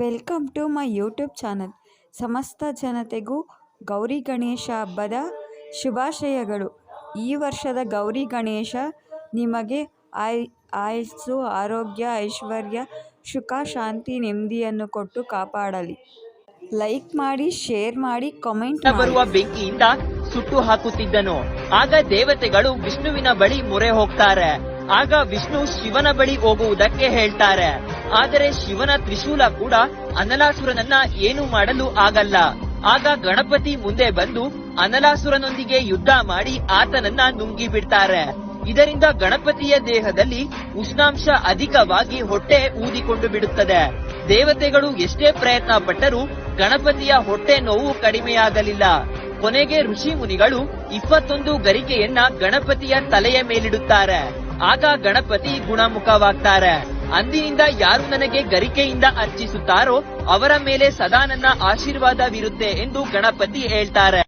Welcome to my YouTube channel. ಸಮಸ್ತ ಜನತೆಗೂ ಗೌರಿ ಗಣೇಶ ಹಬ್ಬದ ಶುಭಾಶಯಗಳು. ಈ ವರ್ಷದ ಗೌರಿ ಗಣೇಶ ನಿಮಗೆ ಆಯಸ್ಸು, ಆರೋಗ್ಯ, ಐಶ್ವರ್ಯ, ಸುಖ, ಶಾಂತಿ, ನೆಮ್ಮದಿಯನ್ನು ಕೊಟ್ಟು ಕಾಪಾಡಲಿ. ಲೈಕ್ ಮಾಡಿ, ಶೇರ್ ಮಾಡಿ, ಕಾಮೆಂಟ್ ಮಾಡಿ. ಬರುವ ಬೆಂಕಿಯಿಂದ ಸುಟ್ಟು ಹಾಕುತ್ತಿದ್ದನು. ಆಗ ದೇವತೆಗಳು ವಿಷ್ಣುವಿನ ಬಳಿ ಮೊರೆ ಹೋಗ್ತಾರೆ. ಆಗ ವಿಷ್ಣು ಶಿವನ ಬಳಿ ಹೋಗುವುದಕ್ಕೆ ಹೇಳ್ತಾರೆ. ಆದರೆ ಶಿವನ ತ್ರಿಶೂಲ ಕೂಡ ಅನಲಾಸುರನನ್ನ ಏನು ಮಾಡಲು ಆಗಲ್ಲ. ಆಗ ಗಣಪತಿ ಮುಂದೆ ಬಂದು ಅನಲಾಸುರನೊಂದಿಗೆ ಯುದ್ಧ ಮಾಡಿ ಆತನನ್ನ ನುಂಗಿ ಬಿಡ್ತಾರೆ. ಇದರಿಂದ ಗಣಪತಿಯ ದೇಹದಲ್ಲಿ ಉಷ್ಣಾಂಶ ಅಧಿಕವಾಗಿ ಹೊಟ್ಟೆ ಊದಿಕೊಂಡು ಬಿಡುತ್ತದೆ. ದೇವತೆಗಳು ಎಷ್ಟೇ ಪ್ರಯತ್ನ ಪಟ್ಟರೂ ಗಣಪತಿಯ ಹೊಟ್ಟೆ ನೋವು ಕಡಿಮೆಯಾಗಲಿಲ್ಲ. ಕೊನೆಗೆ ಋಷಿ ಮುನಿಗಳು 21 ಗರಿಕೆಯನ್ನ ಗಣಪತಿಯ ತಲೆಯ ಮೇಲಿಡುತ್ತಾರೆ. ಆಗ ಗಣಪತಿ ಗುಣಮುಖವಾಗ್ತಾರೆ. ಅಂದಿನಿಂದ ಯಾರು ನನಗೆ ಗರಿಕೆಯಿಂದ ಅರ್ಚಿಸುತ್ತಾರೋ ಅವರ ಮೇಲೆ ಸದಾ ನನ್ನ ಆಶೀರ್ವಾದವಿರುತ್ತೆ ಎಂದು ಗಣಪತಿ ಹೇಳ್ತಾರೆ.